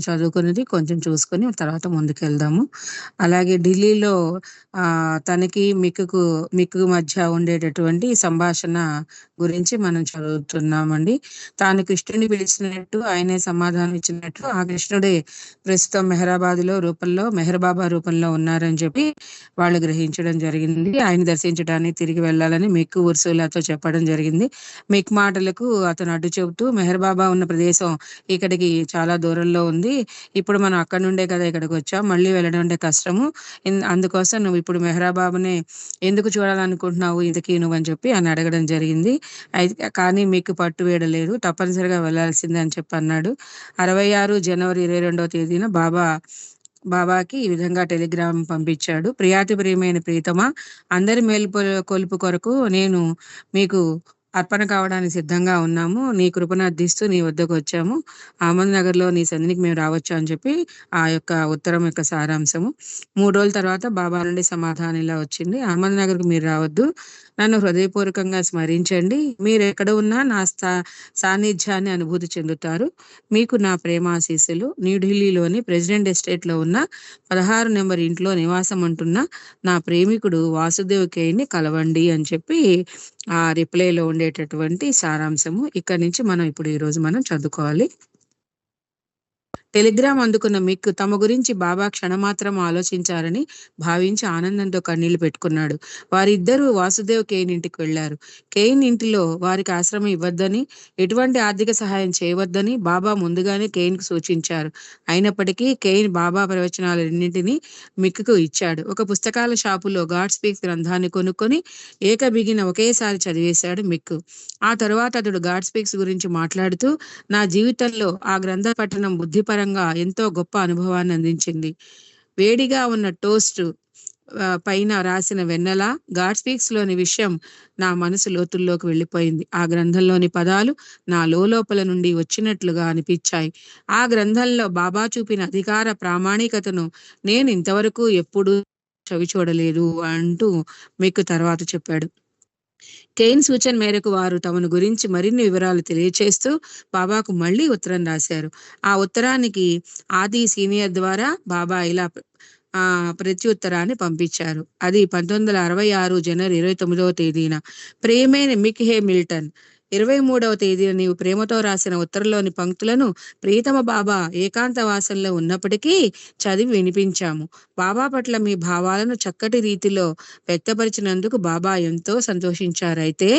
చదువుకున్నది కొంచెం చూసుకొని తర్వాత ముందుకెళ్దాము. అలాగే ఢిల్లీలో తనకి మిక్కుకు మధ్య ఉండేటటువంటి సంభాషణ గురించి మనం చదువుతున్నామండి. తాను కృష్ణుడిని పిలిచినట్టు ఆయనే సమాధానం ఇచ్చినట్టు ఆ కృష్ణుడే ప్రస్తుతం మెహర్ బాబా రూపంలో ఉన్నారని చెప్పి వాళ్ళు గ్రహించడం జరిగింది. ఆయన దర్శించడానికి తిరిగి వెళ్ళాలని మిక్కు ఉర్సులాతో చెప్పడం జరిగింది. మిక్ మాటలకు అతను అడ్డు చెబుతూ మెహర్ బాబా ఉన్న ప్రదేశం ఇక్కడికి చాలా దూరంలో ఉంది. ఇప్పుడు మనం అక్కడి నుండే కదా ఇక్కడికి వచ్చాం. మళ్ళీ వెళ్ళడం అంటే కష్టము. అందుకోసం నువ్వు ఇప్పుడు మెహరాబాబుని ఎందుకు చూడాలనుకుంటున్నావు ఇంతకీ నువ్వని చెప్పి అని అడగడం జరిగింది. అయితే కానీ మీకు పట్టు వేయడలేదు, తప్పనిసరిగా వెళ్ళాల్సిందే అని చెప్పి అన్నాడు. 66 జనవరి 22వ తేదీన బాబాకి ఈ విధంగా టెలిగ్రామ్ పంపించాడు. ప్రియాతి ప్రియమైన ప్రీతమా, అందరి కొలుపు కొరకు నేను మీకు అర్పణ కావడానికి సిద్ధంగా ఉన్నాము. నీ కృపను అర్థిస్తూ నీ వద్దకు వచ్చాము. అహ్మద్‌నగర్‌లో నీ సన్నిధికి మేము రావచ్చా అని చెప్పి ఆ యొక్క ఉత్తరం యొక్క సారాంశము. 3 రోజుల తర్వాత బాబా నుండి సమాధానం ఇలా వచ్చింది. అహ్మద్‌నగర్‌కు మీరు రావద్దు. నన్ను హృదయపూర్వకంగా స్మరించండి. మీరు ఎక్కడ ఉన్నా నా సాన్నిధ్యాన్ని అనుభూతి చెందుతారు. మీకు నా ప్రేమాశీస్సులు. న్యూఢిల్లీలోని ప్రెసిడెంట్ ఎస్టేట్లో ఉన్న 16 నెంబర్ ఇంట్లో నివాసం ఉంటున్న నా ప్రేమికుడు వాసుదేవ్ కేని కలవండి అని చెప్పి ఆ రిప్లైలో ఉండేటటువంటి సారాంశము. ఇక్కడి నుంచి మనం ఇప్పుడు ఈరోజు మనం చదువుకోవాలి. టెలిగ్రామ్ అందుకున్న మిక్ తమ గురించి బాబా క్షణమాత్రం ఆలోచించారని భావించి ఆనందంతో కన్నీళ్లు పెట్టుకున్నాడు. వారిద్దరూ వాసుదేవ్ కేయిన్ ఇంటికి వెళ్లారు. కేయిన్ ఇంటిలో వారికి ఆశ్రమం ఇవ్వద్దని, ఎటువంటి ఆర్థిక సహాయం చేయవద్దని బాబా ముందుగానే కేయిన్కు సూచించారు. అయినప్పటికీ కేయిన్ బాబా ప్రవచనాలన్నింటినీ మిక్కు ఇచ్చాడు. ఒక పుస్తకాల షాపులో గాడ్ స్పీక్స్ గ్రంథాన్ని కొనుక్కొని ఏకబిగిన ఒకేసారి చదివేశాడు మిక్. ఆ తరువాత అతడు గాడ్ స్పీక్స్ గురించి మాట్లాడుతూ, నా జీవితంలో ఆ గ్రంథ పఠనం బుద్ధిపరంగా ఎంతో గొప్ప అనుభవాన్ని అందించింది. వేడిగా ఉన్న టోస్ట్ పైన రాసిన వెన్నెల గాడ్ స్పీక్స్ లోని విషయం నా మనసు లోతుల్లోకి వెళ్ళిపోయింది. ఆ గ్రంథంలోని పదాలు నా లోపల నుండి వచ్చినట్లుగా అనిపించాయి. ఆ గ్రంథంలో బాబా చూపిన అధికార ప్రామాణికతను నేను ఇంతవరకు ఎప్పుడూ చవి చూడలేదు అంటూ మీకు తర్వాత చెప్పాడు. కేయిన్ సూచన మేరకు వారు తమను గురించి మరిన్ని వివరాలు తెలియచేస్తూ బాబాకు మళ్ళీ ఉత్తరం రాశారు. ఆ ఉత్తరానికి ఆది సీనియర్ ద్వారా బాబా ఇలా ప్రత్యుత్తరాన్ని పంపించారు. అది 1966 జనవరి 29వ తేదీన. ప్రియమైన మిక్ హే మిల్టన్, 23వ తేదీన నీవు ప్రేమతో రాసిన ఉత్తరంలోని పంక్తులను ప్రియతమ బాబా ఏకాంతవాసంలో ఉన్నప్పటికీ చదివి వినిపించాము. బాబా పట్ల మీ భావాలను చక్కటి రీతిలో వ్యక్తపరిచినందుకు బాబా ఎంతో సంతోషించారు. అయితే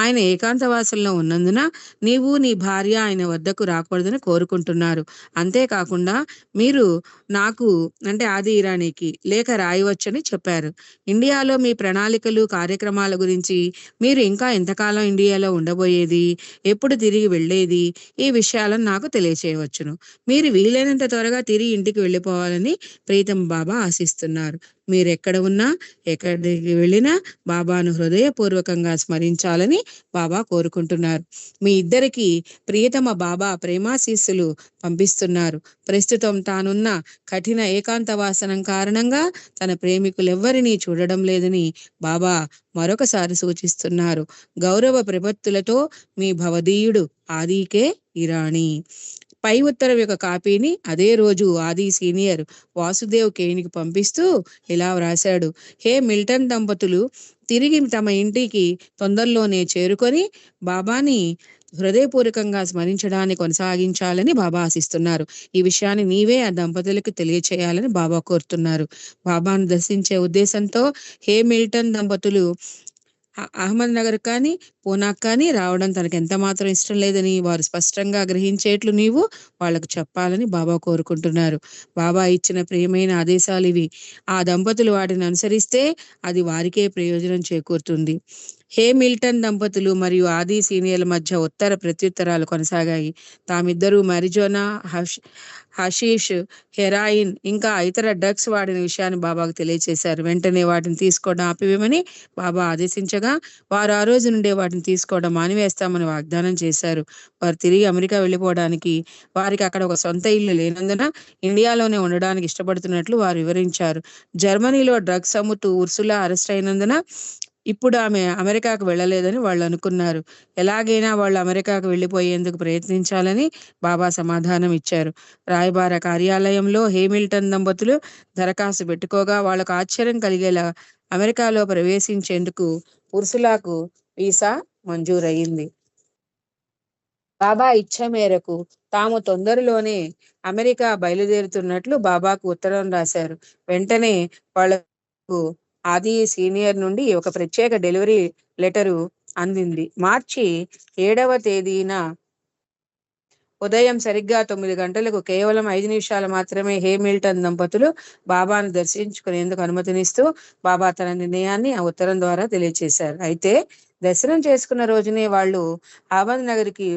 ఆయన ఏకాంతవాసంలో ఉన్నందున నీవు నీ భార్య ఆయన వద్దకు రాకూడదని కోరుకుంటున్నారు. అంతేకాకుండా మీరు నాకు అంటే ఆది ఇరానీకి లేఖ రాయవచ్చని చెప్పారు. ఇండియాలో మీ ప్రణాళికలు, కార్యక్రమాల గురించి, మీరు ఇంకా ఎంతకాలం ఇండియాలో ఉండబోయేది, ఎప్పుడు తిరిగి వెళ్ళేది, ఈ విషయాలను నాకు తెలియచేయవచ్చును. మీరు వీలైనంత త్వరగా తిరిగి ఇంటికి వెళ్ళిపోవాలని ప్రీతం బాబా ఆశిస్తున్నారు. మీరెక్కడ ఉన్నా, ఎక్కడికి వెళ్ళినా బాబాను హృదయపూర్వకంగా స్మరించాలని బాబా కోరుకుంటున్నారు. మీ ఇద్దరికి ప్రియతమ బాబా ప్రేమాశీస్సులు పంపిస్తున్నారు. ప్రస్తుతం తానున్న కఠిన ఏకాంతవాసనం కారణంగా తన ప్రేమికులెవ్వరినీ చూడడం లేదని బాబా మరొకసారి సూచిస్తున్నారు. గౌరవ ప్రపత్తులతో మీ భవదీయుడు ఆదికే ఇరానీ. పై ఉత్తరం యొక్క కాపీని అదే రోజు ఆది సీనియర్ వాసుదేవ్ కేయిన్కి పంపిస్తూ ఇలా వ్రాశాడు. హే మిల్టన్ దంపతులు తిరిగి తమ ఇంటికి తొందరలోనే చేరుకొని బాబాని హృదయపూర్వకంగా స్మరించడాన్ని కొనసాగించాలని బాబా ఆశిస్తున్నారు. ఈ విషయాన్ని నీవే ఆ దంపతులకు తెలియచేయాలని బాబా కోరుతున్నారు. బాబాను దర్శించే ఉద్దేశంతో హే మిల్టన్ దంపతులు అహ్మద్‌నగర్ కానీ పూనాకు కానీ రావడం తనకు ఎంత మాత్రం ఇష్టం లేదని వారు స్పష్టంగా గ్రహించేట్లు నీవు వాళ్లకు చెప్పాలని బాబా కోరుకుంటున్నారు. బాబా ఇచ్చిన ప్రియమైన ఆదేశాలు ఇవి. ఆ దంపతులు వాటిని అనుసరిస్తే అది వారికే ప్రయోజనం చేకూరుతుంది. హే మిల్టన్ దంపతులు మరియు ఆది సీనియర్ల మధ్య ఉత్తర ప్రత్యుత్తరాలు కొనసాగాయి. తామిద్దరూ marijuana, హషీష్, హెరాయిన్ ఇంకా ఇతర డ్రగ్స్ వాడిన విషయాన్ని బాబాకు తెలియచేశారు. వెంటనే వాటిని తీసుకోవడం ఆపివేయమని బాబా ఆదేశించగా వారు ఆ రోజు నుండే వాటిని తీసుకోవడం మానివేస్తామని వాగ్దానం చేశారు. వారు తిరిగి అమెరికా వెళ్ళిపోవడానికి, వారికి అక్కడ ఒక సొంత ఇల్లు లేనందున ఇండియాలోనే ఉండడానికి ఇష్టపడుతున్నట్లు వారు వివరించారు. జర్మనీలో డ్రగ్స్ అమ్ముతూ ఉర్సులా అరెస్ట్ అయినందున ఇప్పుడు ఆమె అమెరికాకు వెళ్ళలేదని వాళ్ళు అనుకున్నారు. ఎలాగైనా వాళ్ళు అమెరికాకు వెళ్ళిపోయేందుకు ప్రయత్నించాలని బాబా సమాధానం ఇచ్చారు. రాయబార కార్యాలయంలో హేమిల్టన్ దంపతులు దరఖాస్తు పెట్టుకోగా వాళ్ళకు ఆశ్చర్యం కలిగేలా అమెరికాలో ప్రవేశించేందుకు ఉర్సులాకు వీసా మంజూరయింది. బాబా ఇచ్చ మేరకు తాము తొందరలోనే అమెరికా బయలుదేరుతున్నట్లు బాబాకు ఉత్తరం రాశారు. వెంటనే వాళ్లకు ఆది సీనియర్ నుండి ఒక ప్రత్యేక డెలివరీ లెటరు అందింది. మార్చి 7వ తేదీన ఉదయం సరిగ్గా 9 గంటలకు కేవలం 5 నిమిషాలు మాత్రమే హేమిల్టన్ దంపతులు బాబాను దర్శించుకునేందుకు అనుమతినిస్తూ బాబా తన నిర్ణయాన్ని ఆ ఉత్తరం ద్వారా తెలియజేశారు. అయితే దర్శనం చేసుకున్న రోజునే వాళ్ళు అహ్మద్ నగర్కి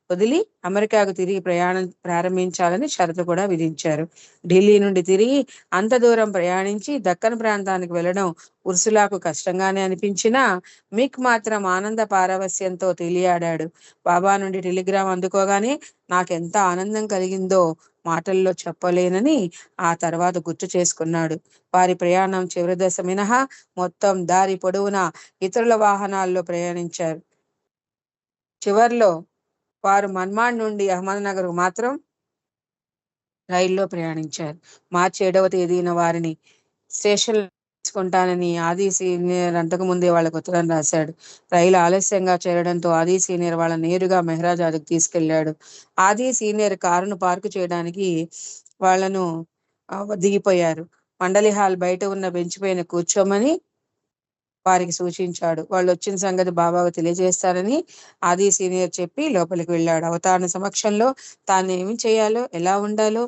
వదిలి అమెరికాకు తిరిగి ప్రయాణం ప్రారంభించాలని షరతు కూడా విధించారు. ఢిల్లీ నుండి తిరిగి అంత దూరం ప్రయాణించి దక్కన్ ప్రాంతానికి వెళ్ళడం ఉర్సులాకు కష్టంగానే అనిపించినా మిక్ మాత్రం ఆనంద పారవస్యంతో తేలియాడాడు. బాబా నుండి టెలిగ్రామ్ అందుకోగానే నాకెంత ఆనందం కలిగిందో మాటల్లో చెప్పలేనని ఆ తర్వాత గుర్తు చేసుకున్నాడు. వారి ప్రయాణం చివరి దశ మినహా మొత్తం దారి పొడవునా ఇతరుల వాహనాల్లో ప్రయాణించారు. చివర్లో వారు మన్మాడ్ నుండి అహ్మద్నగర్ మాత్రం రైల్లో ప్రయాణించారు. మార్చి 7వ తేదీన వారిని స్టేషన్ తీసుకుంటానని ఆది సీనియర్ అంతకుముందే వాళ్ళకు ఉత్తరం రాశాడు. రైలు ఆలస్యంగా చేరడంతో ఆది సీనియర్ వాళ్ళ నేరుగా మెహ్రాజాద్కు తీసుకెళ్లాడు. ఆది సీనియర్ కారును పార్కు చేయడానికి వాళ్లను దిగిపోయారు. మండలి హాల్ బయట ఉన్న బెంచ్ పైన కూర్చోమని వారికి సూచించాడు. వాళ్ళు వచ్చిన సంగతి బాబాకు తెలియజేస్తారని ఆది సీనియర్ చెప్పి లోపలికి వెళ్ళాడు. అవతారణ సమక్షంలో తాను ఏమి చేయాలో ఎలా ఉండాలో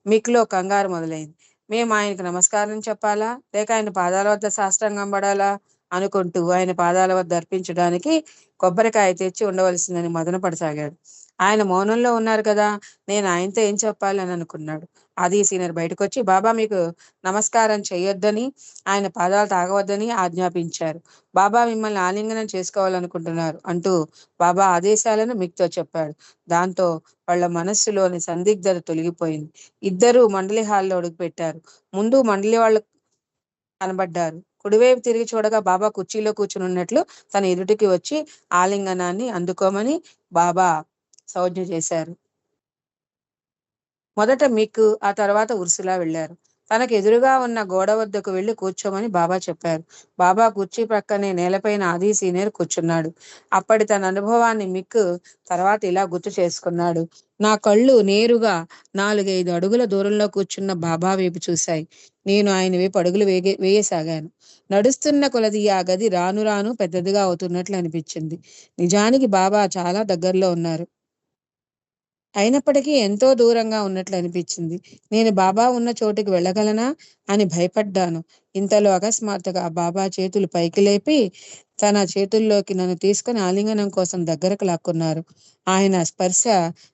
మీకులో కంగారు మొదలైంది. మేము ఆయనకు నమస్కారం చెప్పాలా లేక ఆయన పాదాల వద్ద సాష్టాంగం పడాలా అనుకుంటూ ఆయన పాదాల వద్ద అర్పించడానికి కొబ్బరికాయ తెచ్చి ఉండవలసిందని మదన పడసాగాడు. ఆయన మౌనంలో ఉన్నారు కదా, నేను ఆయనతో ఏం చెప్పాలి అని అనుకున్నాడు. ఆది సీనియర్ బయటకు వచ్చి బాబా మీకు నమస్కారం చేయొద్దని ఆయన పాదాలు తాగవద్దని ఆజ్ఞాపించారు. బాబా మిమ్మల్ని ఆలింగనం చేసుకోవాలనుకుంటున్నారు అంటూ బాబా ఆదేశాలను మిక్తో చెప్పాడు. దాంతో వాళ్ళ మనస్సులోని సందిగ్ధత తొలగిపోయింది. ఇద్దరూ మండలి హాల్లో అడుగుపెట్టారు. ముందు మండలి వాళ్ళు కనబడ్డారు. కుడివైపు తిరిగి చూడగా బాబా కుర్చీలో కూర్చుని ఉన్నట్లు తన ఎదుటికి వచ్చి ఆలింగనాన్ని అందుకోమని బాబా సౌజ్ఞ చేశారు. మొదట మిక్, ఆ తర్వాత ఉర్సులా వెళ్లారు. తనకు ఎదురుగా ఉన్న గోడ వద్దకు వెళ్లి కూర్చోమని బాబా చెప్పారు. బాబా కుర్చీ ప్రక్కనే నేలపైన ఆది సీనియర్ కూర్చున్నాడు. అప్పటి తన అనుభవాన్ని మిక్ తర్వాత ఇలా గుర్తు చేసుకున్నాడు. నా కళ్ళు నేరుగా 4-5 అడుగుల దూరంలో కూర్చున్న బాబా వైపు చూశాయి. నేను ఆయన వైపు అడుగులు వేయసాగాను. నడుస్తున్న కొలది ఆ గది రాను రాను పెద్దదిగా అవుతున్నట్లు అనిపించింది. నిజానికి బాబా చాలా దగ్గరలో ఉన్నారు. అయినప్పటికీ ఎంతో దూరంగా ఉన్నట్లు అనిపించింది. నేను బాబా ఉన్న చోటికి వెళ్ళగలనా అని భయపడ్డాను. ఇంతలో అకస్మాత్తుగా బాబా చేతులు పైకి లేపి తన చేతుల్లోకి నన్ను తీసుకుని ఆలింగనం కోసం దగ్గరకు లాక్కున్నారు. ఆయన స్పర్శ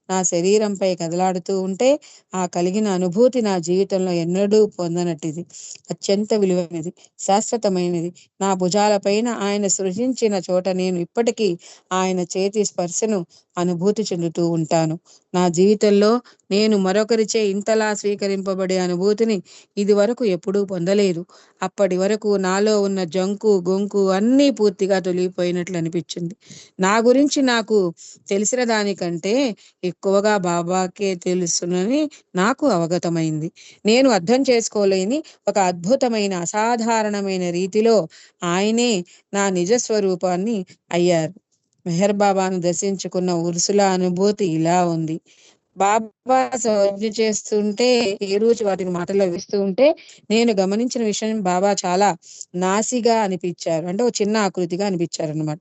నా శరీరంపై కదలాడుతూ ఉంటే ఆ కలిగిన అనుభూతి నా జీవితంలో ఎన్నడూ పొందనట్టిది. అత్యంత విలువైనది, శాశ్వతమైనది. నా భుజాలపైన ఆయన సృజించిన చోట నేను ఇప్పటికీ ఆయన చేతి స్పర్శను అనుభూతి చెందుతూ ఉంటాను. నా జీవితంలో నేను మరొకరిచే ఇంతలా స్వీకరింపబడే అనుభూతిని ఇది వరకు ఎప్పుడూ పొందలేదు. అప్పటి వరకు నాలో ఉన్న జంకు గొంకు అన్నీ పూర్తిగా తొలగిపోయినట్లు అనిపించింది. నా గురించి నాకు తెలిసిన దానికంటే ఎక్కువగా బాబాకే తెలుసునని నాకు అవగతమైంది. నేను అర్థం చేసుకోలేని ఒక అద్భుతమైన అసాధారణమైన రీతిలో ఆయనే నా నిజ స్వరూపాన్ని అయ్యారు. మెహర్ బాబాను దర్శించుకున్న ఉర్సులా అనుభూతి ఇలా ఉంది. బాబా సౌజ్ఞ చేస్తుంటే ఏ రోజు వాటిని మాటల్లో వేస్తూ ఉంటే నేను గమనించిన విషయం బాబా చాలా నాసిగా అనిపించారు. అంటే ఒక చిన్న ఆకృతిగా అనిపించారు అనమాట.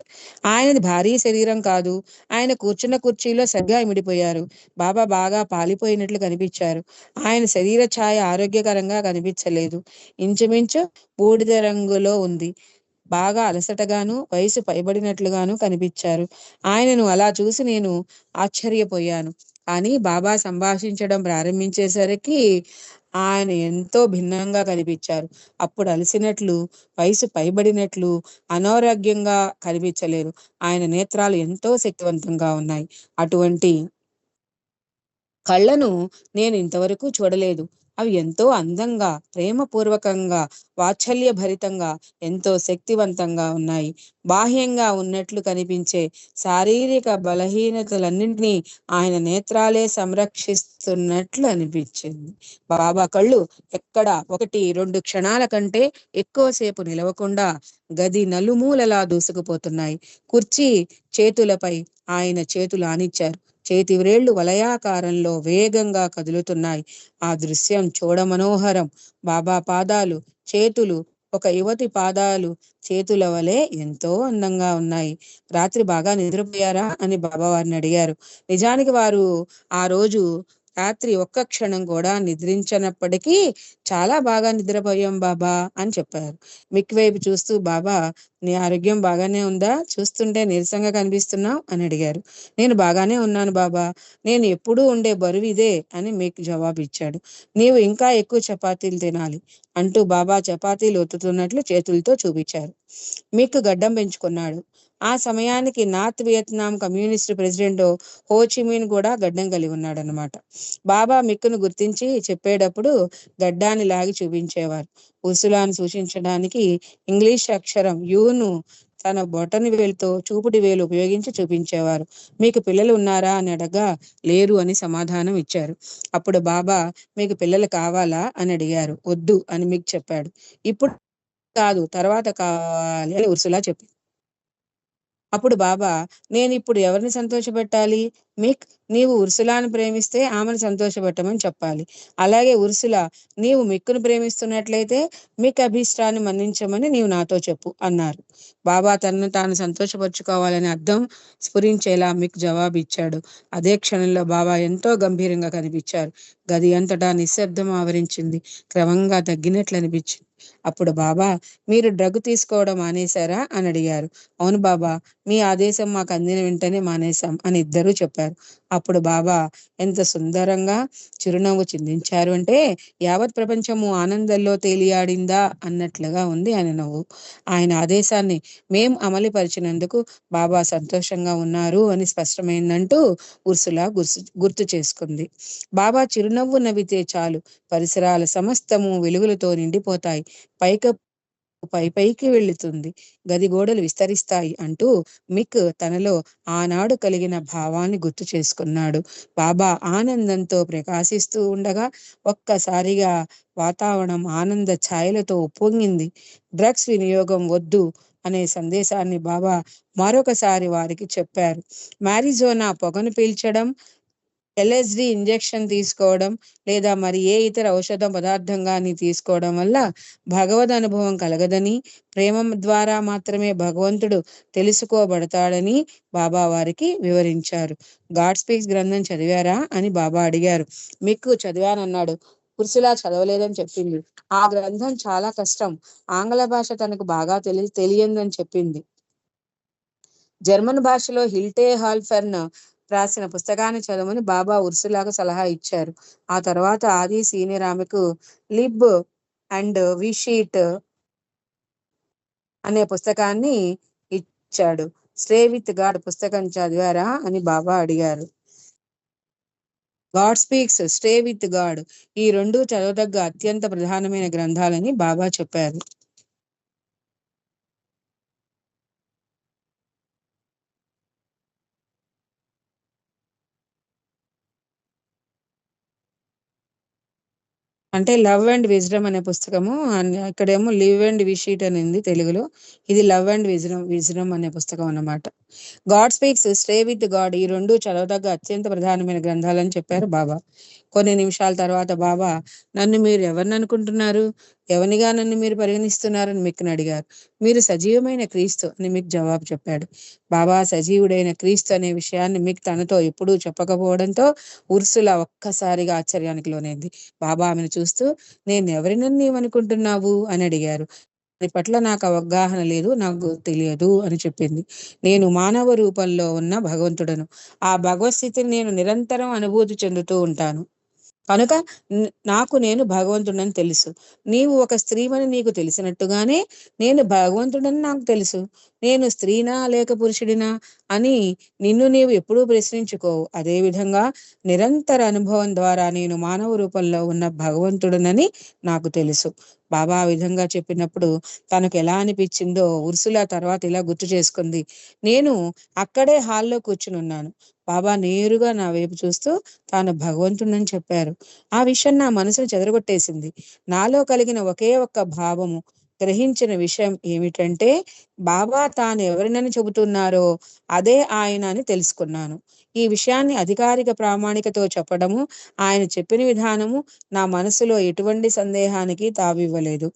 ఆయనది భారీ శరీరం కాదు. ఆయన కూర్చున్న కుర్చీలో సరిగ్గా ఇమిడిపోయారు. బాబా బాగా పాలిపోయినట్లు కనిపించారు. ఆయన శరీర ఛాయ ఆరోగ్యకరంగా కనిపించలేదు. ఇంచుమించు బూడిద రంగులో ఉంది. బాగా అలసటగాను వయసు పైబడినట్లుగాను కనిపించారు. ఆయనను అలా చూసి నేను ఆశ్చర్యపోయాను. కానీ బాబా సంభాషించడం ప్రారంభించేసరికి ఆయన ఎంతో భిన్నంగా కనిపించారు. అప్పుడు అలసినట్లు, వయసు పైబడినట్లు, అనారోగ్యంగా కనిపించలేరు. ఆయన నేత్రాలు ఎంతో శక్తివంతంగా ఉన్నాయి. అటువంటి కళ్ళను నేను ఇంతవరకు చూడలేదు. అవి ఎంతో అందంగా, ప్రేమపూర్వకంగా, వాత్సల్యభరితంగా, ఎంతో శక్తివంతంగా ఉన్నాయి. బాహ్యంగా ఉన్నట్లు కనిపించే శారీరక బలహీనతలన్నింటినీ ఆయన నేత్రాలే సంరక్షిస్తున్నట్లు అనిపించింది. బాబా కళ్ళు ఎక్కడ 1, 2 క్షణాల కంటే ఎక్కువసేపు నిలవకుండా గది నలుమూలలా దూసుకుపోతున్నాయి. కుర్చీ చేతులపై ఆయన చేతులు ఆనిచ్చారు. చేతి వ్రేళ్లు వలయాకారంలో వేగంగా కదులుతున్నాయి. ఆ దృశ్యం చూడమనోహరం. బాబా పాదాలు, చేతులు ఒక యువతి పాదాలు, చేతుల వలె ఎంతో అందంగా ఉన్నాయి. రాత్రి బాగా నిద్రపోయారా అని బాబా వారిని అడిగారు. నిజానికి వారు ఆ రోజు రాత్రి ఒక్క క్షణం కూడా నిద్రించనప్పటికీ చాలా బాగా నిద్రపోయాం బాబా అని చెప్పారు. మిక్ వైపు చూస్తూ బాబా, నీ ఆరోగ్యం బాగానే ఉందా? చూస్తుంటే నీరసంగా కనిపిస్తున్నావు అని అడిగారు. నేను బాగానే ఉన్నాను బాబా, నేను ఎప్పుడూ ఉండే బరువు ఇదే అని మిక్ జవాబిచ్చాడు. నీవు ఇంకా ఎక్కువ చపాతీలు తినాలి అంటూ బాబా చపాతీలు ఒత్తుతున్నట్లు చేతులతో చూపించారు. మిక్ గడ్డం పెంచుకున్నాడు. ఆ సమయానికి north Vietnam communist president Ho Chi Minh కూడా గడ్డం కలిగి ఉన్నాడనమాట. బాబా మిక్కును గుర్తించి చెప్పేటప్పుడు గడ్డాన్ని లాగి చూపించేవారు. ఉర్సులాను సూచించడానికి ఇంగ్లీష్ అక్షరం యును తన బొటని వేలుతో చూపుడు వేలు ఉపయోగించి చూపించేవారు. మీకు పిల్లలు ఉన్నారా అని అడగా లేరు అని సమాధానం ఇచ్చారు. అప్పుడు బాబా, మీకు పిల్లలు కావాలా అని అడిగారు. వద్దు అని మీకు చెప్పాడు. ఇప్పుడు కాదు, తర్వాత కావాలి అని ఉర్సులా చెప్పింది. అప్పుడు బాబా, నేనిప్పుడు ఎవరిని సంతోషపెట్టాలి? మిక్, నీవు ఉర్సులాను ప్రేమిస్తే ఆమెను సంతోషపెట్టమని చెప్పాలి. అలాగే ఉర్సుల, నీవు మిక్కును ప్రేమిస్తున్నట్లయితే మిక్ అభీష్టాన్ని మన్నించమని నీవు నాతో చెప్పు అన్నారు. బాబా తనను తాను సంతోషపరుచుకోవాలని అర్థం స్ఫురించేలా మిక్ జవాబు ఇచ్చాడు. అదే క్షణంలో బాబా ఎంతో గంభీరంగా కనిపించారు. గది అంతటా నిశ్శబ్దం ఆవరించింది. క్రమంగా తగ్గినట్లు అనిపించింది. అప్పుడు బాబా, మీరు డ్రగ్ తీసుకోవడం మానేశారా అని అడిగారు. అవును బాబా, మీ ఆదేశం మాకు అందిన వెంటనే మానేశాం అని ఇద్దరూ చెప్పారు. అప్పుడు బాబా ఎంత సుందరంగా చిరునవ్వు చిందించారు అంటే, యావత్ ప్రపంచము ఆనందంలో తేలియాడిందా అన్నట్లుగా ఉంది ఆయన నవ్వు. ఆయన ఆదేశాన్ని మేం అమలుపరిచినందుకు బాబా సంతోషంగా ఉన్నారు అని స్పష్టమైందంటూ ఉర్సులా గుర్తు చేసుకుంది. బాబా చిరునవ్వు నవ్వితే చాలు, పరిసరాల సమస్తము వెలుగులతో నిండిపోతాయి. పైకి వెళుతుంది, గది గోడలు విస్తరిస్తాయి అంటూ మిక్ తనలో ఆనాడు కలిగిన భావాన్ని గుర్తు చేసుకున్నాడు. బాబా ఆనందంతో ప్రకాశిస్తూ ఉండగా ఒక్కసారిగా వాతావరణం ఆనంద ఛాయలతో ఉప్పొంగింది. డ్రగ్స్ వినియోగం వద్దు అనే సందేశాన్ని బాబా మరొకసారి వారికి చెప్పారు. మారిజోనా పొగను పీల్చడం, ఎల్ఎస్డి ఇంజెక్షన్ తీసుకోవడం లేదా మరి ఏ ఇతర ఔషధ పదార్థం కానీ తీసుకోవడం వల్ల భగవద్ అనుభవం కలగదని, ప్రేమ ద్వారా మాత్రమే భగవంతుడు తెలుసుకోబడతాడని బాబా వారికి వివరించారు. గాడ్ స్పీక్స్ గ్రంథం చదివారా అని బాబా అడిగారు. మీకు చదివానన్నాడు. ఉర్సులా చదవలేదని చెప్పింది. ఆ గ్రంథం చాలా కష్టం, ఆంగ్ల భాష తనకు బాగా తెలియదని చెప్పింది. జర్మన్ భాషలో హిల్టే హాల్ఫెర్న్ రాసిన పుస్తకాన్ని చదవమని బాబా ఉర్సులాకు సలహా ఇచ్చారు. ఆ తర్వాత ఆది సీనియర్ ఆమెకు లిబ్ అండ్ విషీట్ అనే పుస్తకాన్ని ఇచ్చాడు. స్టే విత్ గాడ్ పుస్తకం చదివారా అని బాబా అడిగారు. God speaks, stay with God ఈ రెండు చదవదగ్గ అత్యంత ప్రధానమైన గ్రంథాలని బాబా చెప్పారు. అంటే లవ్ అండ్ విజ్డమ్ అనే పుస్తకము, ఇక్కడేమో లివ్ అండ్ విషీట్ అని ఉంది తెలుగులో. ఇది లవ్ అండ్ విజ్డమ్ అనే పుస్తకం అన్నమాట. God speaks, stay with God ఈ రెండు చదవదగ్గ అత్యంత ప్రధానమైన గ్రంథాలని చెప్పారు బాబా. కొన్ని నిమిషాల తర్వాత బాబా, నన్ను మీరు ఎవరిని అనుకుంటున్నారు? ఎవరినిగా నన్ను మీరు పరిగణిస్తున్నారని మిక్ని అడిగారు. మీరు సజీవమైన క్రీస్తు అని మిక్ జవాబు చెప్పాడు. బాబా సజీవుడైన క్రీస్తు అనే విషయాన్ని మిక్ తనతో ఎప్పుడూ చెప్పకపోవడంతో ఉర్సుల ఒక్కసారిగా ఆశ్చర్యానికి లోనైంది. బాబా ఆమెను చూస్తూ, నేను ఎవరినని నీవనుకుంటున్నావు అని అడిగారు. దాని పట్ల నాకు అవగాహన లేదు, నాకు తెలియదు అని చెప్పింది. నేను మానవ రూపంలో ఉన్న భగవంతుడను. ఆ భగవత్ స్థితిని నేను నిరంతరం అనుభూతి చెందుతూ ఉంటాను. కనుక నాకు నేను భగవంతుడని తెలుసు. నీవు ఒక స్త్రీవని నీకు తెలిసినట్టుగానే నేను భగవంతుడని నాకు తెలుసు. నేను స్త్రీనా లేక పురుషుడినా అని నిన్ను నీవు ఎప్పుడూ ప్రశ్నించుకోవు. అదేవిధంగా నిరంతర అనుభవం ద్వారా నేను మానవ రూపంలో ఉన్న భగవంతుడనని నాకు తెలుసు. బాబా ఆ విధంగా చెప్పినప్పుడు తనకు ఎలా అనిపించిందో ఉర్సుల తర్వాత ఇలా గుర్తు చేసుకుంది. నేను అక్కడే హాల్లో కూర్చుని ఉన్నాను. బాబా నేరుగా నా వైపు చూస్తూ తాను భగవంతుడని చెప్పారు. ఆ విషయం నా మనసును చెదరగొట్టేసింది. నాలో కలిగిన ఒకే ఒక్క భావము, గ్రహించిన విషయం ఏమిటంటే బాబా తాను ఎవరినని చెబుతున్నారో అదే ఆయన అని తెలుసుకున్నాను. ఈ విషయాన్ని అధికారిక ప్రామాణికతో చెప్పడము, ఆయన చెప్పిన విధానము నా మనసులో ఎటువంటి సందేహానికి తావివ్వలేదు.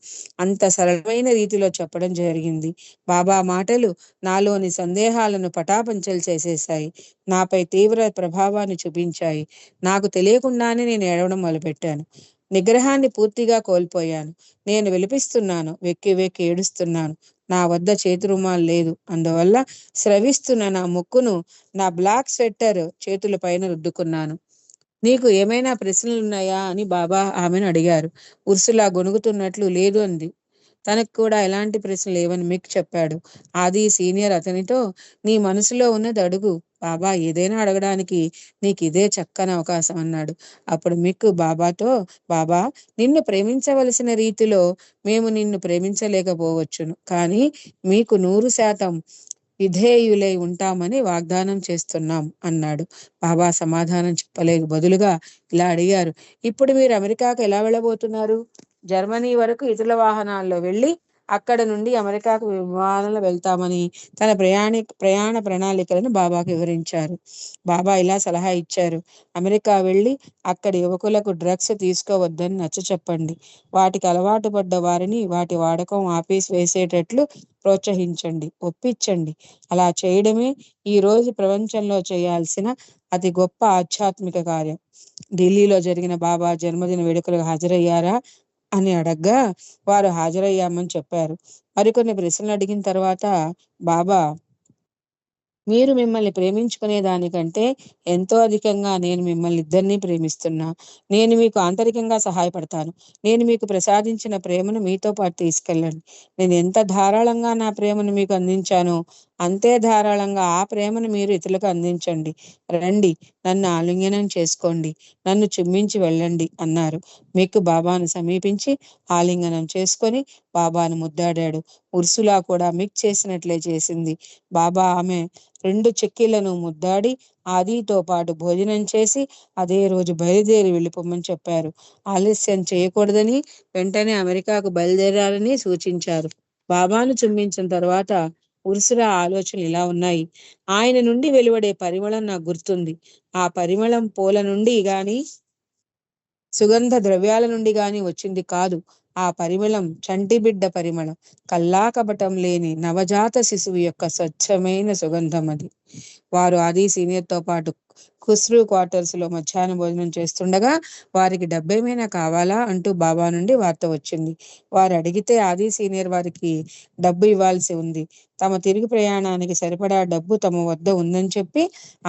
అంత సరళమైన రీతిలో చెప్పడం జరిగింది. బాబా మాటలు నాలోని సందేహాలను పటాపంచలు చేసేశాయి. నాపై తీవ్ర ప్రభావాన్ని చూపించాయి. నాకు తెలియకుండానే నేను ఏడవడం మొదలుపెట్టాను. నిగ్రహాన్ని పూర్తిగా కోల్పోయాను. నేను విలపిస్తున్నాను, వెక్కి వెక్కి ఏడుస్తున్నాను. నా వద్ద చేతి రుమాలు లేదు. అందువల్ల స్రవిస్తున్న నా ముక్కును నా బ్లాక్ స్వెట్టర్ చేతుల పైన రుద్దుకున్నాను. నీకు ఏమైనా ప్రశ్నలున్నాయా అని బాబా ఆమెను అడిగారు. ఉర్సులా గొణుగుతున్నట్లు లేదు అంది. తనకు కూడా ఎలాంటి ప్రశ్నలు లేవని మిక్ చెప్పాడు. ఆది సీనియర్ అతనితో, నీ మనసులో ఉన్నది అడుగు, బాబా ఏదైనా అడగడానికి నీకు ఇదే చక్కని అవకాశం అన్నాడు. అప్పుడు మిక్ బాబాతో, బాబా నిన్ను ప్రేమించవలసిన రీతిలో మేము నిన్ను ప్రేమించలేకపోవచ్చును, కానీ మీకు 100% విధేయులై ఉంటామని వాగ్దానం చేస్తున్నాం అన్నాడు. బాబా సమాధానం చెప్పలేదు. బదులుగా ఇలా అడిగారు, ఇప్పుడు మీరు అమెరికాకు ఎలా వెళ్ళబోతున్నారు? జర్మనీ వరకు ఇతరుల వాహనాల్లో వెళ్ళి అక్కడ నుండి అమెరికాకు విమానంలో వెళ్తామని తన ప్రయాణ ప్రణాళికలను బాబాకు వివరించారు. బాబా ఇలా సలహా ఇచ్చారు, అమెరికా వెళ్ళి అక్కడి యువకులకు డ్రగ్స్ తీసుకోవద్దని నచ్చ చెప్పండి. వాటికి అలవాటు పడ్డ వారిని వాటి వాడకం ఆపేసి వేసేటట్లు ప్రోత్సహించండి, ఒప్పించండి. అలా చేయడమే ఈ రోజు ప్రపంచంలో చేయాల్సిన అతి గొప్ప ఆధ్యాత్మిక కార్యం. ఢిల్లీలో జరిగిన బాబా జన్మదిన వేడుకలకు హాజరయ్యారా అని అడగ్గా వారు హాజరయ్యామని చెప్పారు. మరికొన్ని ప్రశ్నలు అడిగిన తర్వాత బాబా, మీరు మిమ్మల్ని ప్రేమించుకునే దానికంటే ఎంతో అధికంగా నేను మిమ్మల్ని ఇద్దరినీ ప్రేమిస్తున్నా. నేను మీకు ఆంతరికంగా సహాయపడతాను. నేను మీకు ప్రసాదించిన ప్రేమను మీతో పాటు తీసుకెళ్ళండి. నేను ఎంత ధారాళంగా నా ప్రేమను మీకు అందించానో అంతే ధారాళంగా ఆ ప్రేమను మీరు ఇతరులకు అందించండి. రండి, నన్ను ఆలింగనం చేసుకోండి, నన్ను చుమ్మించి వెళ్ళండి అన్నారు. మీకు బాబాను సమీపించి ఆలింగనం చేసుకొని బాబాను ముద్దాడాడు. ఉర్సులా కూడా మిక్ చేసినట్లే చేసింది. బాబా ఆమె 2 చెక్కీలను ముద్దాడి ఆదితో పాటు భోజనం చేసి అదే రోజు బయలుదేరి వెళ్ళిపోమని చెప్పారు. ఆలస్యం చేయకూడదని వెంటనే అమెరికాకు బయలుదేరాలని సూచించారు. బాబాను చుంబించిన తర్వాత ఉర్సుల ఆలోచనలు ఇలా ఉన్నాయి. ఆయన నుండి వెలువడే పరిమళం నాకు గుర్తుంది. ఆ పరిమళం పూల నుండి గాని సుగంధ ద్రవ్యాల నుండి గాని వచ్చింది కాదు. ఆ పరిమళం చంటి బిడ్డ పరిమళం, కల్లాకపటం లేని నవజాత శిశువు యొక్క స్వచ్ఛమైన సుగంధం అది. వారు ఆది సీనియర్తో పాటు ఖుస్రూ క్వార్టర్స్ లో మధ్యాహ్న భోజనం చేస్తుండగా వారికి డబ్బేమైనా కావాలా అంటూ బాబా నుండి వార్త వచ్చింది. వారు అడిగితే ఆది సీనియర్ వారికి డబ్బు ఇవ్వాల్సి ఉంది. తమ తిరిగి ప్రయాణానికి సరిపడా డబ్బు తమ వద్ద ఉందని చెప్పి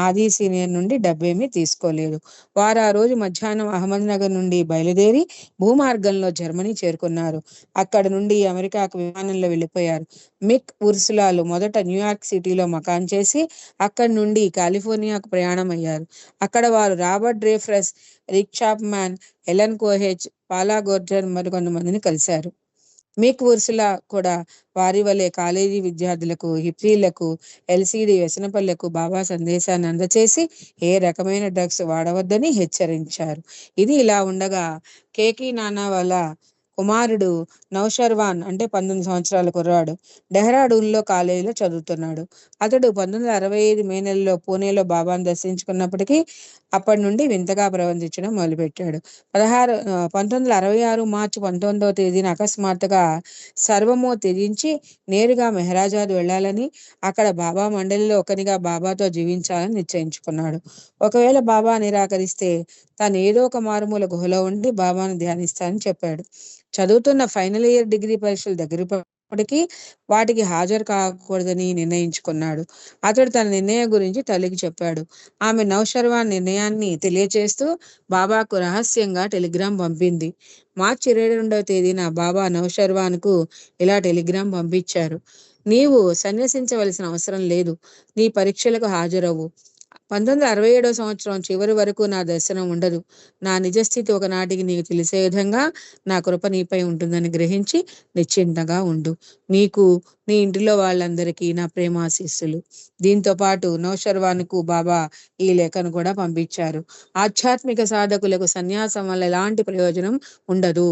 ఆది సీనియర్ నుండి డబ్బేమీ తీసుకోలేదు. వారు ఆ రోజు మధ్యాహ్నం అహ్మద్ నగర్ నుండి బయలుదేరి భూమార్గంలో జర్మనీ చేరుకున్నారు. అక్కడ నుండి అమెరికాకు విమానంలో వెళ్ళిపోయారు. మిక్ ఉర్సులాలు మొదట న్యూయార్క్ సిటీలో మకాన్ చేసి అక్కడి నుండి కాలిఫోర్నియాకు ప్రయాణం అయ్యారు. అక్కడ వారు రాబర్ట్ డ్రేఫ్రస్, రిక్ చాప్మాన్, ఎలెన్ కోహెచ్, పాలా గోర్జర్ మరికొంతమందిని కలిశారు. మిక్ ఉర్సులా కూడా వారి వలె కాలేజీ విద్యార్థులకు, హిప్పీలకు, ఎల్సిడి వ్యసనపల్లకు బాబా సందేశాన్ని అందచేసి ఏ రకమైన డ్రగ్స్ వాడవద్దని హెచ్చరించారు. ఇది ఇలా ఉండగా కేకి నానా వాళ్ళ కుమారుడు నౌషర్వాన్ అంటే 19 సంవత్సరాల కుర్రాడు డెహ్రాడూన్లో కాలేజీలో చదువుతున్నాడు. అతడు 1965 మే నెలలో పూణేలో బాబాను దర్శించుకున్నప్పటికీ అప్పటి నుండి వింతగా ప్రవర్తించడం మొదలుపెట్టాడు. 1966 మార్చి 19వ తేదీన అకస్మాత్తుగా సర్వమో త్యజించి నేరుగా మెహరాజాద్ వెళ్ళాలని, అక్కడ బాబా మండలిలో ఒకనిగా బాబాతో జీవించాలని నిశ్చయించుకున్నాడు. ఒకవేళ బాబా నిరాకరిస్తే తాను ఏదో ఒక మారుమూల గుహలో ఉండి బాబాను ధ్యానిస్తానని చెప్పాడు. చదువుతున్న ఫైనల్ ఇయర్ డిగ్రీ పరీక్షలు దగ్గర అప్పటికి వాటికి హాజరు కాకూడదని నిర్ణయించుకున్నాడు. అతడు తన నిర్ణయం గురించి తల్లికి చెప్పాడు. ఆమె నౌషర్వాన్ నిర్ణయాన్ని తెలియచేస్తూ బాబాకు రహస్యంగా టెలిగ్రామ్ పంపింది. మార్చి 22వ తేదీన బాబా నౌషర్వాన్కు ఇలా టెలిగ్రామ్ పంపించారు. నీవు సన్యసించవలసిన అవసరం లేదు. నీ పరీక్షలకు హాజరవు. 1967 సంవత్సరం చివరి వరకు నా దర్శనం ఉండదు. నా నిజస్థితి ఒకనాటికి నీకు తెలిసే విధంగా నా కృప నీపై ఉంటుందని గ్రహించి నిశ్చింతగా ఉండు. నీకు, నీ ఇంటిలో వాళ్ళందరికీ నా ప్రేమాశీస్సులు. దీంతో పాటు నౌషర్వాన్కు బాబా ఈ లేఖను కూడా పంపించారు. ఆధ్యాత్మిక సాధకులకు సన్యాసం వల్ల ఎలాంటి ప్రయోజనం ఉండదు.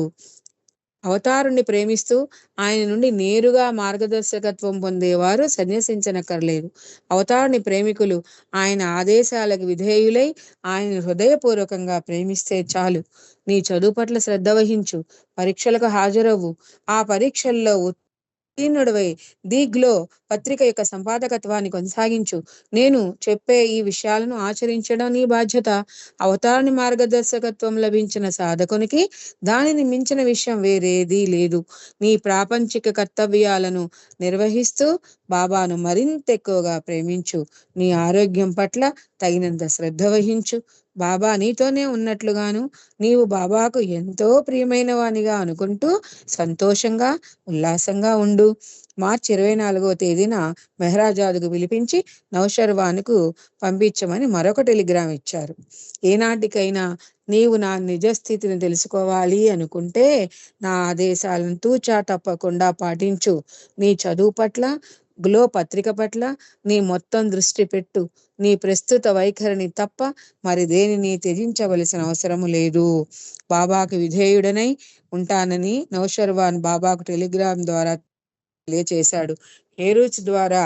అవతారుణ్ణి ప్రేమిస్తూ ఆయన నుండి నేరుగా మార్గదర్శకత్వం పొందేవారు సన్యసించనక్కర్లేదు. అవతారుని ప్రేమికులు ఆయన ఆదేశాలకు విధేయులై ఆయన హృదయపూర్వకంగా ప్రేమిస్తే చాలు. నీ చదువు పట్ల శ్రద్ధ వహించు. పరీక్షలకు హాజరవ్వు. ఆ పరీక్షల్లో ఉత్తీర్ణుడివై ది గ్లో పత్రిక యొక్క సంపాదకత్వాన్ని కొనసాగించు. నేను చెప్పే ఈ విషయాలను ఆచరించడం నీ బాధ్యత. అవతారుని మార్గదర్శకత్వం లభించిన సాధకునికి దానిని మించిన విషయం వేరేదీ లేదు. నీ ప్రాపంచిక కర్తవ్యాలను నిర్వహిస్తూ బాబాను మరింత ఎక్కువగా ప్రేమించు. నీ ఆరోగ్యం పట్ల తగినంత శ్రద్ధ వహించు. బాబా నీతోనే ఉన్నట్లుగాను నీవు బాబాకు ఎంతో ప్రియమైన వానిగా అనుకుంటూ సంతోషంగా ఉల్లాసంగా ఉండు. మార్చి 24వ తేదీన మెహరాజాదుకు పిలిపించి నౌషర్వాన్కు పంపించమని మరొక టెలిగ్రామ్ ఇచ్చారు. ఏనాటికైనా నీవు నా నిజస్థితిని తెలుసుకోవాలి అనుకుంటే నా ఆదేశాలను తూచా తప్పకుండా పాటించు. నీ చదువు పట్ల, గ్లో పత్రిక పట్ల నీ మొత్తం దృష్టి పెట్టు. నీ ప్రస్తుత వైఖరిని తప్ప మరి దేనిని త్యజించవలసిన అవసరము లేదు. బాబాకు విధేయుడనై ఉంటానని నౌషర్వాన్ బాబాకు టెలిగ్రామ్ ద్వారా తెలియచేశాడు. హేరూచ్ ద్వారా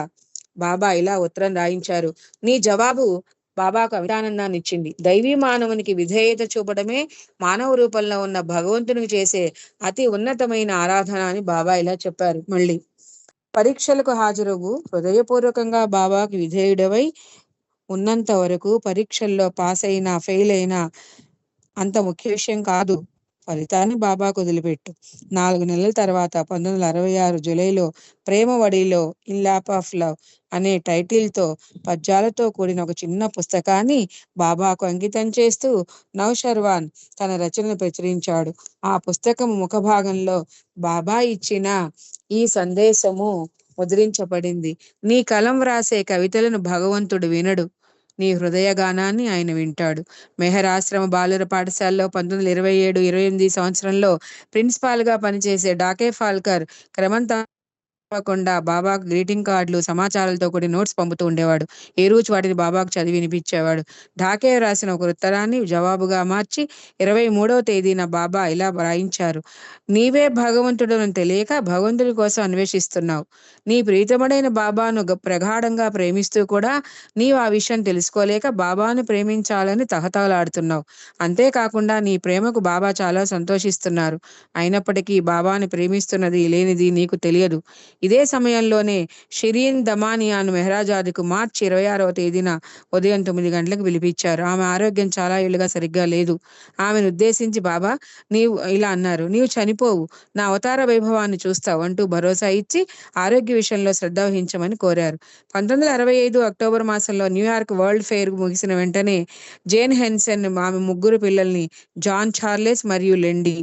బాబా ఇలా ఉత్తరం రాయించారు. నీ జవాబు బాబాకు అమితానందాన్ని ఇచ్చింది. దైవీ మానవునికి విధేయత చూపడమే మానవ రూపంలో ఉన్న భగవంతునికి చేసే అతి ఉన్నతమైన ఆరాధన అని బాబా ఇలా చెప్పారు. మళ్ళీ పరీక్షలకు హాజరవు. హృదయపూర్వకంగా బాబాకు విధేయుడవై ఉన్నంత వరకు పరీక్షల్లో పాస్ అయినా ఫెయిల్ అయినా అంత ముఖ్య విషయం కాదు. ఫలితాన్ని బాబాకు వదిలిపెట్టు. 4 నెలల తర్వాత 1966 జూలైలో ప్రేమ వడిలో ఇన్ ల్యాప్ ఆఫ్ లవ్ అనే టైటిల్తో పద్యాలతో కూడిన ఒక చిన్న పుస్తకాన్ని బాబాకు అంకితం చేస్తూ నౌషర్వాన్ తన రచనను ప్రచురించాడు. ఆ పుస్తకం ముఖభాగంలో బాబా ఇచ్చిన ఈ సందేశము ముద్రించబడింది. నీ కలం వ్రాసే కవితలను భగవంతుడు వినడు. నీ హృదయగానాన్ని ఆయన వింటాడు. మెహర్ ఆశ్రమ బాలుర పాఠశాలలో 1927-28 సంవత్సరంలో ప్రిన్సిపాల్ గా పనిచేసే డాకే ఫాల్కర్ క్రమం తప్పకుండా బాబాకు గ్రీటింగ్ కార్డులు, సమాచారాలతో కూడిన నోట్స్ పంపుతూ ఉండేవాడు. ఏ రోజు వాటిని బాబాకు చదివి వినిపించేవాడు. డాకే రాసిన ఒక ఉత్తరాన్ని జవాబుగా మార్చి 23వ తేదీన బాబా ఇలా వ్రాయించారు. నీవే భగవంతుడని తెలియక భగవంతుడి కోసం అన్వేషిస్తున్నావు. నీ ప్రీతముడైన బాబాను ప్రగాఢంగా ప్రేమిస్తూ కూడా నీవు ఆ విషయం తెలుసుకోలేక బాబాను ప్రేమించాలని తహతహలాడుతున్నావు. అంతేకాకుండా నీ ప్రేమకు బాబా చాలా సంతోషిస్తున్నారు. అయినప్పటికీ బాబాను ప్రేమిస్తున్నది లేనిది నీకు తెలియదు. ఇదే సమయంలోనే షిరీన్ దమానియాను మెహరాజాదుకు మార్చి 26వ తేదీన ఉదయం 9 గంటలకు పిలిపించారు. ఆమె ఆరోగ్యం చాలా ఏళ్లుగా సరిగ్గా లేదు. ఆమెను ఉద్దేశించి బాబా నీవు ఇలా అన్నారు. నీవు చనిపోవు, నా అవతార వైభవాన్ని చూస్తావు అంటూ భరోసా ఇచ్చి ఆరోగ్య విషయంలో శ్రద్ధ వహించమని కోరారు. 1965 అక్టోబర్ మాసంలో న్యూయార్క్ వరల్డ్ ఫెయిర్ ముగిసిన వెంటనే జేన్ హెన్సెన్ ఆమె 3 పిల్లల్ని జాన్ చార్లెస్ మరియు లెండి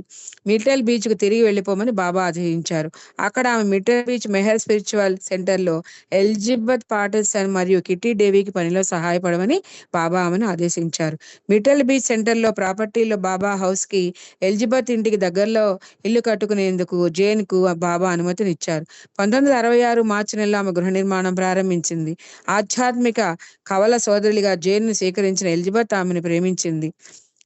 మిటల్ బీచ్ కు తిరిగి వెళ్లిపోమని బాబా ఆదేశించారు. అక్కడ ఆమె మిటల్ బీచ్ మెహర్ స్పిరిచువల్ సెంటర్లో ఎలిజబెత్ పాటర్సన్ మరియు కిట్టి డేవికి పనిలో సహాయపడమని బాబా ఆమెను ఆదేశించారు. మిటల్ బీచ్ సెంటర్లో ప్రాపర్టీలో బాబా హౌస్ కి ఎలిజబెత్ ఇంటికి దగ్గరలో ఇల్లు కట్టుకునేందుకు జేన్ కు బాబా అనుమతినిచ్చారు. 1966 మార్చి నెలలో ఆమె గృహ నిర్మాణం ప్రారంభించింది. ఆధ్యాత్మిక కవల సోదరులిగా జేన్ ను స్వీకరించిన ఎలిజబెత్ ఆమెను ప్రేమించింది.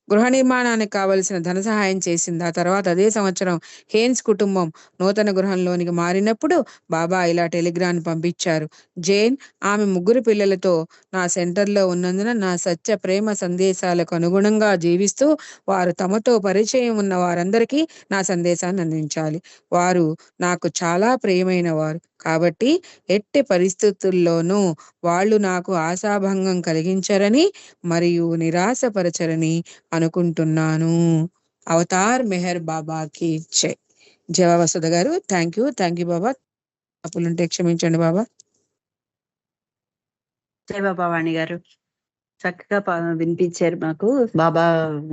గృహ నిర్మాణానికి కావలసిన ధన సహాయం చేసింది. ఆ తర్వాత అదే సంవత్సరం హేన్స్ కుటుంబం నూతన గృహంలోనికి మారినప్పుడు బాబా ఇలా టెలిగ్రామ్ పంపించారు. జేన్ ఆమె 3 పిల్లలతో నా సెంటర్లో ఉన్నందున నా సత్య ప్రేమ సందేశాలకు అనుగుణంగా జీవిస్తూ వారు తమతో పరిచయం ఉన్న వారందరికీ నా సందేశాన్ని అందించాలి. వారు నాకు చాలా ప్రియమైన వారు కాబట్టి ఎట్టి పరిస్థితుల్లోనూ వాళ్ళు నాకు ఆశాభంగం కలిగించరని మరియు నిరాశపరచరని అనుకుంటున్నాను. అవతార్ మెహర్ బాబాకి జై. జయ వసుధ గారు. థ్యాంక్ యూ బాబా. తప్పులుంటే క్షమించండి బాబా. జై బాబా వాణి గారు, చక్కగా వినిపించారు. మాకు బాబా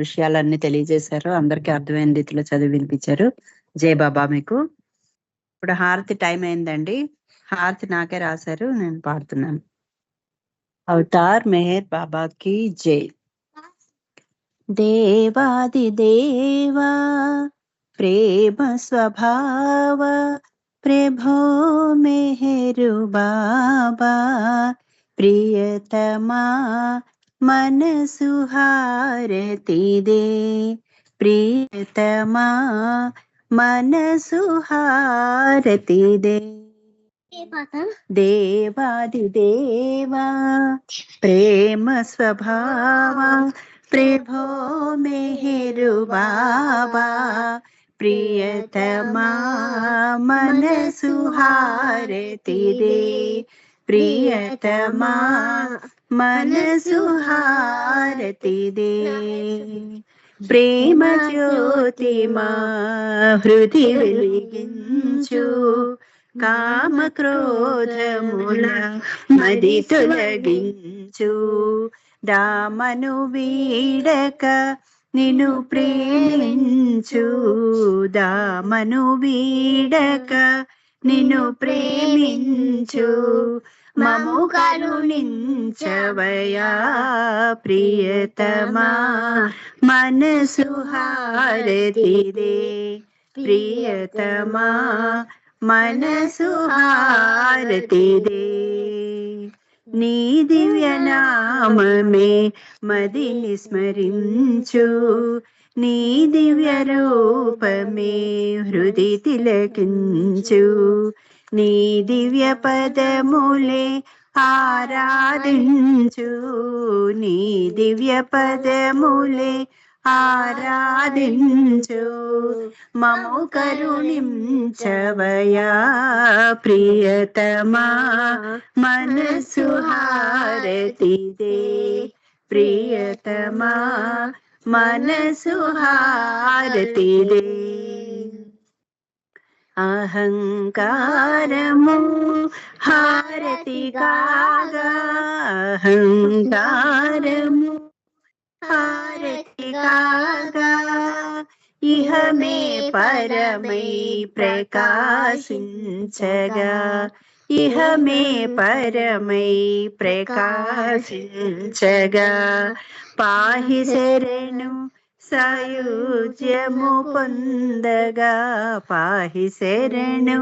విషయాలన్నీ తెలియజేశారు. అందరికీ అర్థమైన రీతిలో చదివి వినిపించారు. జై బాబా మీకు. ఇప్పుడు హారతి టైం అయిందండి. హారతి నాకే రాశారు, నేను పాడుతున్నాను. అవతార్ మెహర్ బాబాకి జై. దేవాది దేవా ప్రేమ స్వభావ ప్రభో మెహరు బాబా ప్రియతమా మనసు హారతి దే, ప్రియతమా మనసు హారతి దే. దేవాది దేవా ప్రేమ స్వభావ ప్రభో మెహరు బాబా ప్రియతమా మనసు హారతి దే, ప్రియతమా మనసు హారతి దే. ప్రేమ జ్యోతి మా హృది వెలిగించు, కామ క్రోధముల మది తొలగించు. దామను వీడక నిన్ను ప్రేమించు, దామను వీడక నిన్ను ప్రేమించు. మము కరుణించవయా ప్రియతమా మనసు హారతి దే, ప్రియతమా మనసు హారతి దే. నీ దివ్య నామమే మదిని స్మరించు, నీ దివ్య రూపమే హృది తిలకించు. నీ దివ్య పదములే ఆరాధించు, నీ దివ్య పదములే ఆరాధించు. మము కరుణించవయా ప్రియతమా మనసు హారతి దే, ప్రియతమా మనసు హారతి దే. అహంకారము హారతి కాగా, అహంకారము హారతి కాగా, ఇహమే పరమై ప్రకాశించగా, ఇహమే పరమై ప్రకాశించగా. పాహి శరణు సాయుజ్యము పొందగా, పాహి శరణు